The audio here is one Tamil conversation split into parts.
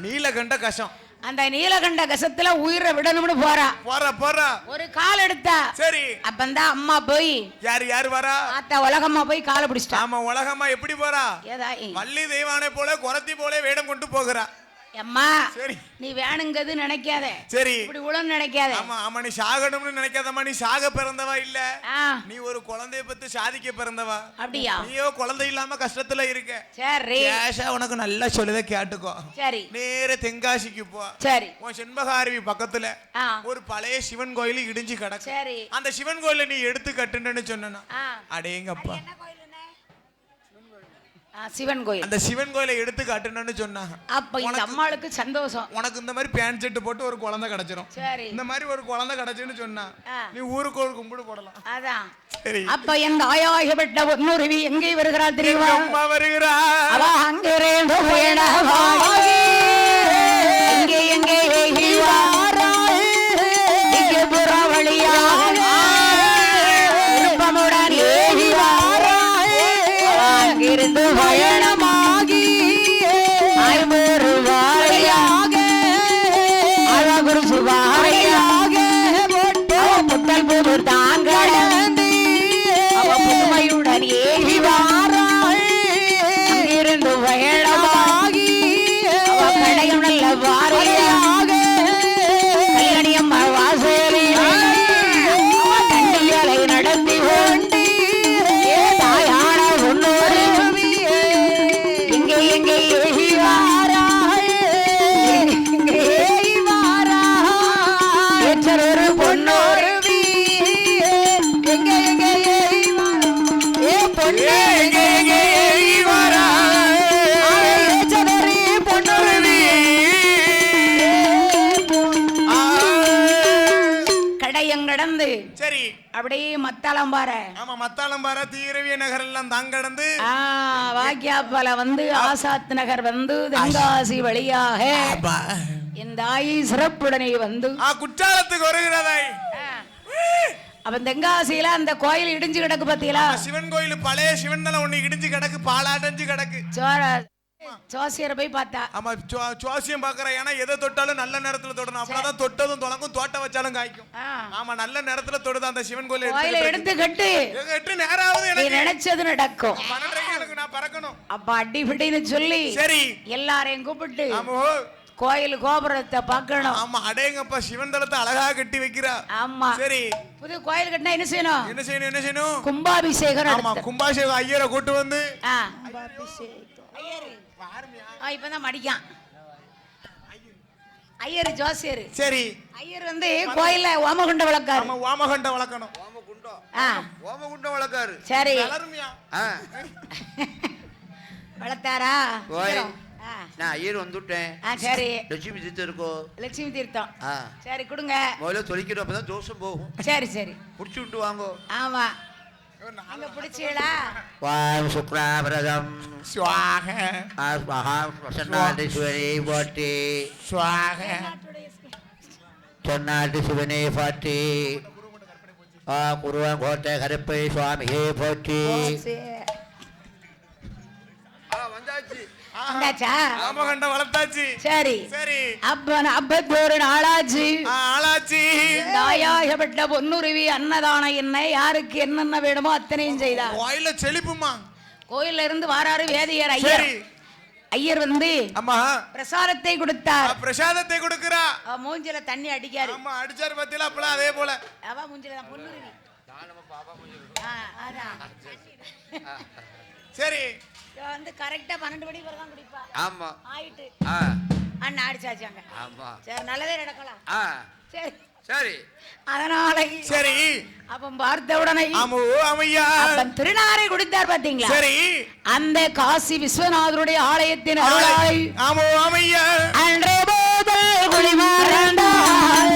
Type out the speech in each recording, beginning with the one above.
நீலகண்ட கஷம். அந்த நீலகண்ட கசத்துல உயிரை விடணும்னு போறா. ஒரு கால் எடுத்தா. சரி. அப்பந்தான் அம்மா போய் யாரு வரா? ஆத்தா உலகம்மா போய் காலை பிடிச்சிட்டா. ஆமா, உலகம்மா எப்படி போறா? வள்ளி தெய்வானை போல குறத்தி போல வேடம் கொண்டு போகிறா. அம்மா நீ வேணுங்கிறது நினைக்காத. சரி. இப்படி உளன்னு நினைக்காத. ஆமா ஆமா, நீ சாகணும்னு நினைக்காதம்மா. நீ சாக பிறந்தவா இல்ல, நீ ஒரு குழந்தைய பத்தி சாதிக்க பிறந்தவா. அப்படியா? நீயோ குழந்தை இல்லாம கஷ்டத்துல இருக்க. சரி. கேஷா உனக்கு நல்லா சொல்லுத கேட்டுக்கோ. சரி. நேர தென்காசிக்கு போ. சரி. உன் செண்பகாருவி பக்கத்துல ஒரு பழைய சிவன் கோயில் இடிஞ்சு கிடக்கு. சரி. அந்த சிவன் கோயில நீ எடுத்து கட்டுன்னு சொன்னா, அடேங்கப்பா, சிவன் கோயில். அந்த சிவன் கோயிலை எடுத்து காட்டுன்னு சொன்னாங்க. அப்ப இந்த அம்மாளுக்கு சந்தோஷம். உனக்கு இந்த மாதிரி பேண்ட் செட் போட்டு ஒரு குழந்தை கிடைச்சிரும். சரி. இந்த மாதிரி ஒரு குழந்தை கிடைச்சுன்னு சொன்னா நீ ஊருக்கு ஒரு கும்பிடு போடலாம். அதான். சரி. அப்ப எங்க ஆயாகப்பட்ட பொன்னுருவி எங்கே வருகிறாள் தெரியுமா? அம்மா வருகிறா. அவ அங்கே வேணவாகி எங்கே எங்கே ஏகிவாராய் இங்கே புறவழியாக விருப்பமுடன் ஏகிவாராய் அங்கிருந்து பயணமாகி ஐம்பது வாரியாக அழகுரு சுவாரியாக புத்தல் புது தான் கடந்து அவ புதுமையுடன் ஏகி வாராள் அங்கிருந்து பயணமாகி அவ கடையும் நல்ல வாரியாக கல்யாணியம் வாசேரி கண்டியலை நடத்தி கொண்டு தாயான ஒன்னொரு எங்கே எங்கே ஏகி வாராள் எங்கே ஏகி வாராள் ஏற்றொரு பொன்னொருவி எங்கே எங்கே ஏகி வாராள் ஏ பொன்னே எங்கே எங்கே ஏகி வாராள் ஏற்றொரு பொன்னொருவி கடையம் கடந்து. சரி. அப்படியே மத்தாளம்பாற. ஆமா, மத்தாளம்பாற தீரவிய நகர் எல்லாம் தான் கடந்து வாக்கியாப்பால வந்து ஆசாத் நகர் வந்து தென்காசி வழியாக இந்த ஆயி சிறப்புடனே வந்து குற்றாலத்துக்கு வருகிறதாய். அவன் தென்காசியில அந்த கோயில் இடிஞ்சு கிடக்கு பாத்தீங்களா? சிவன் கோயில் பழைய சிவன் தலை ஒண்ணு இடிஞ்சு கிடக்கு, பாலாட்டஞ்சு கிடக்கு. ஜோசியரை போய் பார்த்தா. ஆமா, ஜோசியம் பாக்குற. ஏன்னா எதை தொட்டாலும் நல்ல நேரத்துல தொடணும். அப்பதான் தொட்டதும் தொடங்கும், தோட்ட வச்சாலும் காய்க்கும். ஆமா, நல்ல நேரத்துல தொடுது அந்த சிவன் கோயில எடுத்து கட்டு நேராவது எனக்கு நினைச்சது நடக்கும். 12:30 நான் பறக்கணும். அப்ப அடிபிடின்னு சொல்லி சரி எல்லாரையும் கூப்பிட்டு கோயில் கோபுரத்தை பார்க்கணும். ஆமா, அடேங்கப்பா, சிவன் தலத்தை அழகா கட்டி வைக்கிறா. ஆமா. சரி. புது கோயில் கட்டினா என்ன செய்யணும்? என்ன செய்யணும்? என்ன செய்யணும்? கும்பாபிஷேகம். ஆமா, கும்பாபிஷேகம். ஐயரை கூட்டு வந்து இப்பதான் மடிக்கான் ஐயர் ஜோசியர். சரி. ஐயர் வந்து கோயில்ல ஓமகுண்ட வளர்க்காரு. ஆமா, ஓமகுண்ட வளர்க்கணும். ஓமகுண்ட வளர்க்காரு. சரி. வளர்த்தாரா? நான் ஐயர் வந்துட்டேன். சரி. லட்சுமி தீர்த்தம் இருக்கோ? லட்சுமி தீர்த்தம். சரி, கொடுங்க. முதல்ல தொலைக்கிறோம், அப்பதான் தோஷம் போகும். சரி சரி, புடிச்சு விட்டு வாங்கோ. ஆமா, நீங்க பிடிச்சீங்களா? வாம் சுக்ராபிரதம் ஸ்வாஹ ஸ்வாஹா பிரசன்னாதி சிவனே போற்றி ஸ்வாஹ சொன்னாதி சிவனே போற்றி குருவன் கோட்டை கருப்பை சுவாமியே போற்றி. வளர்த்தாச்சு. சரி சரி. அப்ப நாளாச்சு தாயாகப்பட்ட பொன்னுருவி அன்னதான என்ன யாருக்கு என்னென்ன வேணுமோ அத்தனையும் செய்தார். கோயில செழிப்புமா. கோயில்ல இருந்து வாராரு வேதியர் ஐயர். ஐயர் வந்து அம்மா பிரசாதத்தை கொடுத்தார். பிரசாதத்தை கொடுக்கிறா. மூஞ்சில தண்ணி அடிக்காரு. அம்மா அடிச்சாரு பத்தில அப்பலாம் அதே போல. அவ மூஞ்சில தான் பொன்னுருவி. சரி. வந்து கரெக்டா 12 மணி வரை தான் குடிப்பா. ஆமா. ஆயிட்டு அண்ணா அடிச்சாச்சாங்க. ஆமா. சரி, நல்லதே நடக்கலாம். சரி சரி. அதனால சரி. அப்ப பார்த்த உடனே அம்மையா திருநாரை குடித்தார் பாத்தீங்களா? சரி. அந்த காசி விஸ்வநாதருடைய ஆலயத்தின் அருளாய் அம்மையா அன்றே போதல் குளிமாறந்தாள்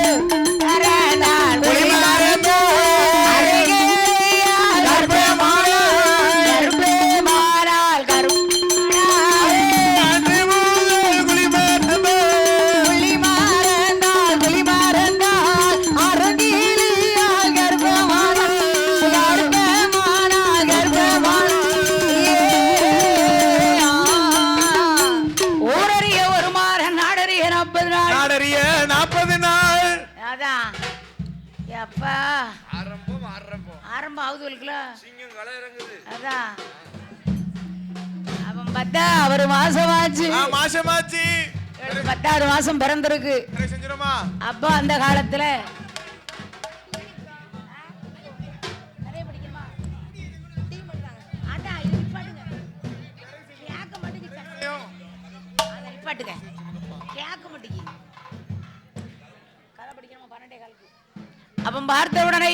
ஊரறிய ஒரு மாற 40 நாள் நாடறிய 40 நாள் அதான் அப்பா ஆரம்பம் ஆரம்பம் ஆகுதுல்ல சிங்கம் களை இறங்குது அதான் அவன் பார்த்தா ஒரு மாசமாச்சு மாசமாச்சு 10வது மாசம் பிறந்திருக்கு செஞ்சிருமா அப்பா அந்த காலத்துல அப்ப பார்த்த உடனே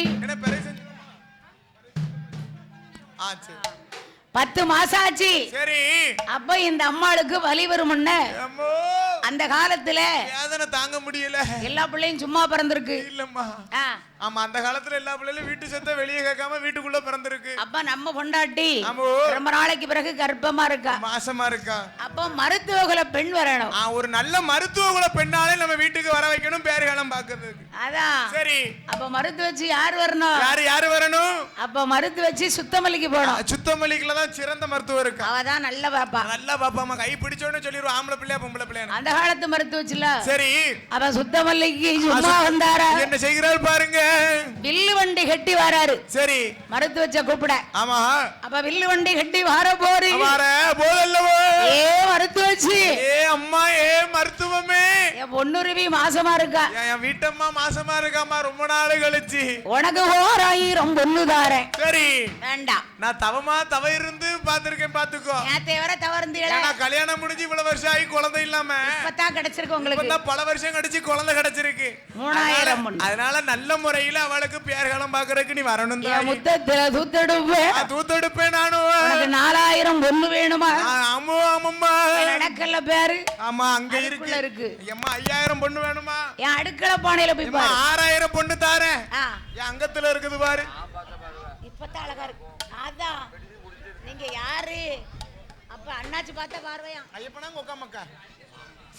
10 மாசம் ஆச்சு சரி அப்ப இந்த அம்மாளுக்கு வலி வரும்னு அந்த காலத்துல வேதனை தாங்க முடியல எல்லா பிள்ளையும் சும்மா பிறந்திருக்கு இல்லம்மா ஆமா அந்த காலத்துல எல்லா பிள்ளைகளும் வீட்டு சத்த வெளியே கேட்காம வீட்டுக்குள்ள பிறந்திருக்கு அப்ப நம்ம பொண்டாட்டி ரொம்ப நாளைக்கு பிறகு கர்ப்பமா இருக்கா மாசமா இருக்கா அப்ப மருத்துவ குல பெண் வரணும் ஒரு நல்ல மருத்துவ குல பெண்ணாலே நம்ம வீட்டுக்கு வர வைக்கணும் பேறுகாலம் பாக்குறதுக்கு அதான் சரி அப்ப மருத்துவ வச்சு யார் வரணும் யாரு வரணும் அப்ப மருத்துவ வச்சு சுத்தமல்லிக்கு போகணும் சுத்தமல்லிக்குல தான் சிறந்த மருத்துவர் இருக்கு அவதான் நல்ல பாப்பா நல்ல பாப்பாமா கை பிடிச்சோன்னு சொல்லிடுவோம் ஆம்பளை பிள்ளையா பொம்பளை பிள்ளையா அந்த காலத்து மருத்துவ வச்சுல சரி அவ சுத்தமல்லிக்கு சும்மா வந்தாரா என்ன செய்கிறார் பாருங்க வில்லு வண்டி கட்டி வராரு சரி மருத்துவ வச்ச கூப்பிட ஆமா அப்ப வில்லு வண்டி கட்டி வர போரு போதல்லவோ ஏ மருத்துவ வச்சு ஏ அம்மா ஏ மருத்துவமே என் பொண்ணுருவி மாசமா இருக்கா என் வீட்டம்மா மாசமா இருக்காமா ரொம்ப நாள் கழிச்சு உனக்கு 1000 பொண்ணு தாரேன் சரி வேண்டாம் நான் தவ இருந்து பாத்துருக்கேன் பாத்துக்கோ நேத்தை வர தவறுந்தீங்களா நான் கல்யாணம் முடிஞ்சு இவ்வளவு வருஷம் ஆகி குழந்தை இல்லாம இப்பதான் கிடைச்சிருக்கு உங்களுக்கு பல வருஷம் கழிச்சு குழந்தை கிடைச்சிருக்கு 3000 பொண்ணு அதனால நல்ல முறையில அவளுக்கு பேர்காலம் பாக்குறதுக்கு நீ வரணும் முத்தத்துல தூத்தெடுப்பேன் நானும் உனக்கு 4000 பொண்ணு வேணுமா ஆமா ஆமாம்மா நடக்கல பேரு ஆமா அங்க இருக்கு அம்மா 5000 பொண்ணு வேணுமா என் அடுக்கள பானையில போய் பாரு 6000 பொண்ணு தாரேன் என் அங்கத்துல இருக்குது பாரு இப்பதான் அழகா இருக்கு அதான் நீங்க யாரு அப்ப அண்ணாச்சி பார்த்தா பார்வையா ஐயப்பனா உங்க மக்கா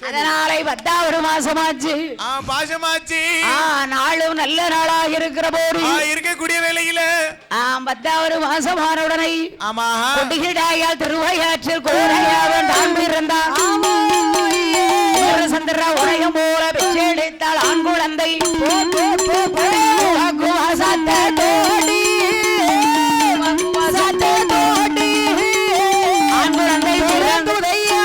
அதனாலே 10வது மாசமாச்சு பாசமாச்சு நாளும் நல்ல நாளாக இருக்கிற போது இருக்கக்கூடிய வேலையில 10வது மாசமான உடனே ஆமா கொடிகிடாயால் திருவையாற்றில் கோரையாவன் தான் பிறந்தான் சந்திரா உரையும் போல பெற்றெடுத்தாள் ஆண் குழந்தை ஆண் குழந்தை பிறந்துதையா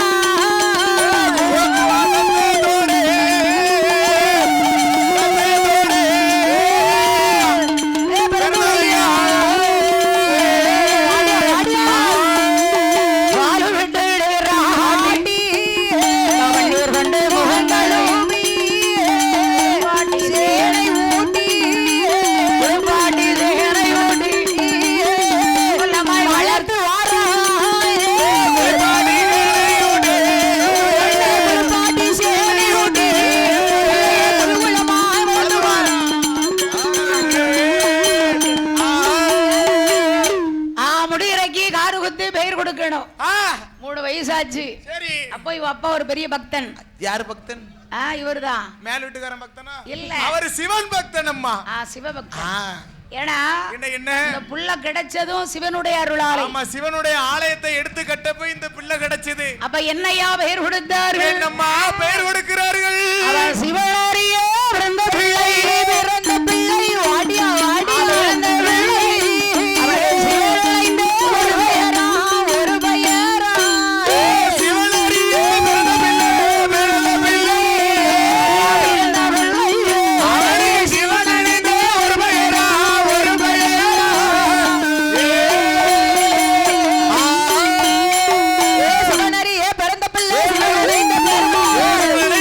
அப்போ இவ அப்பா ஒரு பெரிய பக்தன். யார் பக்தன்? இவர்தான். மேல் வீட்டுக்காரன் பக்தனா? இல்ல, அவர் சிவன் பக்தன் அம்மா. சிவபக்தன். ஏனா என்ன இந்த புள்ள கிடைச்சதும் சிவனுடைய அருளாலே. ஆமா, சிவனுடைய ஆலயத்தை எடுத்து கட்டப்ப இந்த பிள்ளை கிடைச்சது. அப்ப என்னையா பெயர் கொடுத்தார்கள்? என்னம்மா பெயர் கொடுக்கிறார்கள்? அவர் சிவனாரியே பிறந்த பிள்ளை, பிறந்த பிள்ளை வாடியா வாடி பிறந்த பிள்ளை. அவர் சிவனைந்த ஒரு பெயரா, ஒரு பெயரா. சிவனாரியே பிறந்த பிள்ளை, பிறந்த பிள்ளை, பிறந்த பிள்ளை. அவரே சிவனைந்த ஒரு பெயரா, ஒரு பெயரா. சிவனாரியே பிறந்த பிள்ளை, சிவனைந்த பெயரா.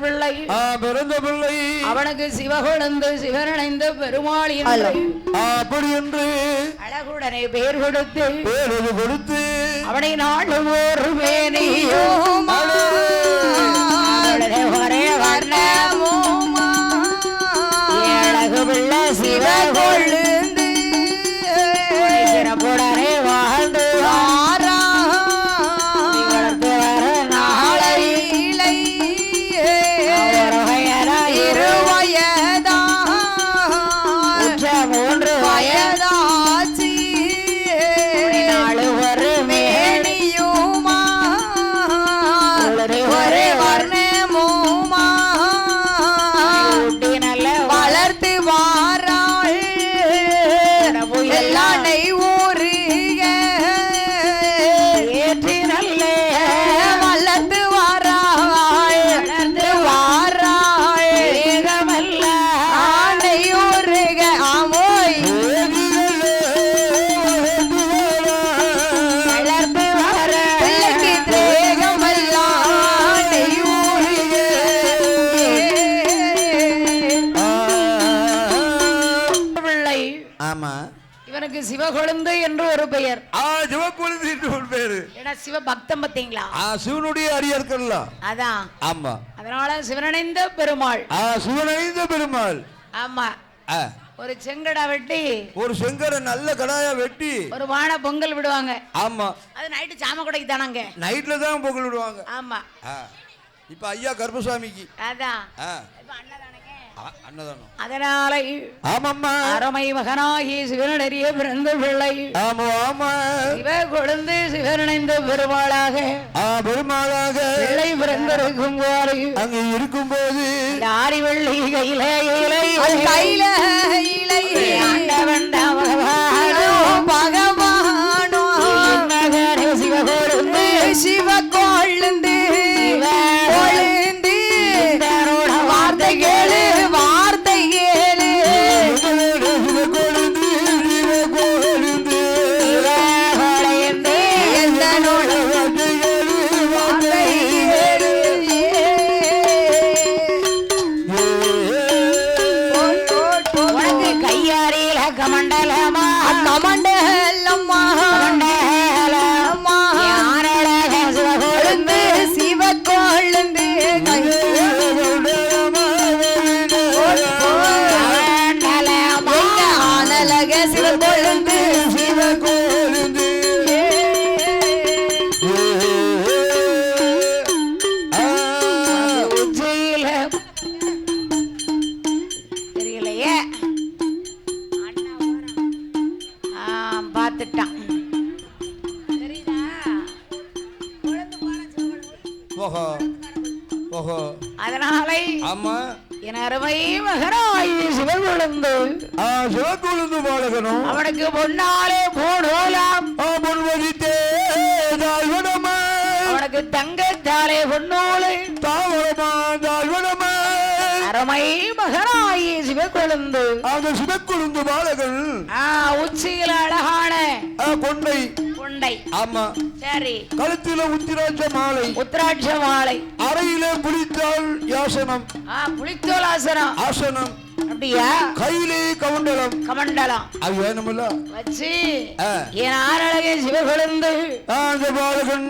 பிள்ளை பிறந்த பிள்ளை அவனுக்கு சிவகொழுந்து சிவனிணைந்த பெருமாள் அப்படி என்று அழகுடனே பேர் கொடுத்து அவனை நாளும் ஒரு மேனியோ ஒரே வர்ணமும் அழகு பிள்ளை சிவகொழுந்து சிறப்புடனே வாழ்ந்து சிவகொழுந்து என்று ஒரு பெயர். சிவகொழுந்து என்று ஒரு பெயர். ஏன்னா சிவ பக்தம் பாத்தீங்களா? சிவனுடைய அடியார்கள். அதான். ஆமா. அதனால சிவனணைந்த பெருமாள். சிவனணைந்த பெருமாள். ஆமா. ஒரு செங்கடா வெட்டி ஒரு செங்கடை நல்ல கடாயா வெட்டி ஒரு வாழ பொங்கல் விடுவாங்க. ஆமா. அது நைட்டு சாம கொடைக்கு தானாங்க. நைட்ல தான் பொங்கல் விடுவாங்க. ஆமா. இப்ப ஐயா கருப்பசாமிக்கு. அதான். இப்ப அன்னதானம். அதனால ஆமாம்மா அருமை மகனாகி சிவனடிய பிறந்த பிள்ளை. ஆமா ஆமா. சிவகொழுந்து சிவனிணைந்த பெருமாளாக பிள்ளை பிறந்திருக்கும் போது அங்க இருக்கும் போது ஆரி வெள்ளி கையில ஆண்டவன் பகவானோ சிவகொழுந்து சிவகொழுந்து வார்த்தைகளு கையாரில கமண்டலமா கமண்டலம்மா சிவகொழுந்து சிவகொழுந்து சிவகொழுந்து சிவகொழுந்து உச்சியில தெரியலையே பார்த்துட்டான். தெரியுதா? அதனாலே ஆமா என் அருமை மகனாய் சிவகொழுந்து சிவகொழுந்து பாலகனும் அவனுக்கு பொன்னாலே போடலாம் பொன்வதித்தே அவனுக்கு தங்கத்தாலே பொன்னோடு தாவரமா அருமை மகனாய் சிவகொழுந்து அந்த சிவகொழுந்து பாலகன் உச்சியில அழகான கொண்டை கொண்டை. ஆமா. சரி. கழுத்தில உத்திராட்ச மாலை அறையில புலித்தால் யாசனம் புலித்தோல் ஆசனம் அப்படியா? கையிலே கமண்டலம் அது வேணுமில்ல வச்சு என் ஆரழகே சிவகொழுந்து அந்த பாலகன்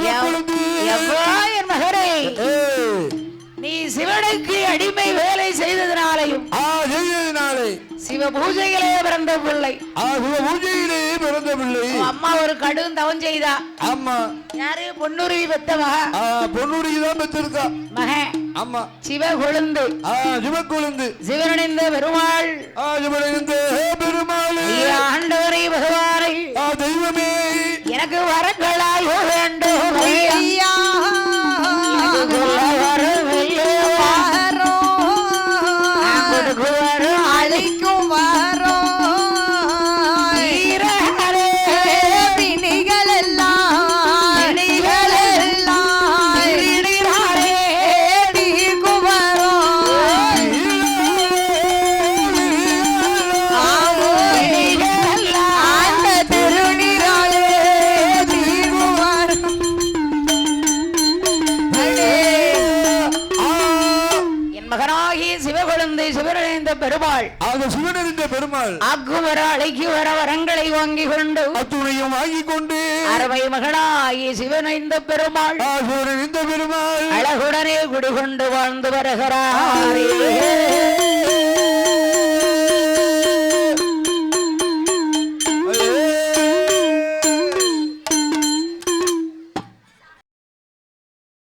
என் மகனே நீ சிவனுக்கு அடிமை வேலை செய்ததினாலையும் சிவ பூஜையிலே பிறந்த பிள்ளை. அம்மா ஒரு கடும் தவம் செய்தா. ஆமா. யாரு? பொன்னுருவி பெத்த மகா. பொன்னுருவி தான் பெற்றிருக்கா மகன். ஆமா. சிவகொழுந்து சிவனிணைந்த பெருமாள் ஆண்டவரை பகவானை தெய்வமே எனக்கு வரங்களாய் வேண்டும் ஐயா. அழைக்கும் வாரோ பிணிகள் எல்லாம் குமரோ மகனாகி சிவகுழந்தை சிவனிந்த பெருமாள் ஆக சிவனறிந்த பெருமாள் ஆக்குவர அழைக்கு வர வரங்களை வாங்கி கொண்டு அத்துணையும் வாங்கி கொண்டு அறவை மகனாகி சிவனிந்த பெருமாள் சிவனறிந்த பெருமாள் அழகுடனே குடிகொண்டு வாழ்ந்து வருகிறார்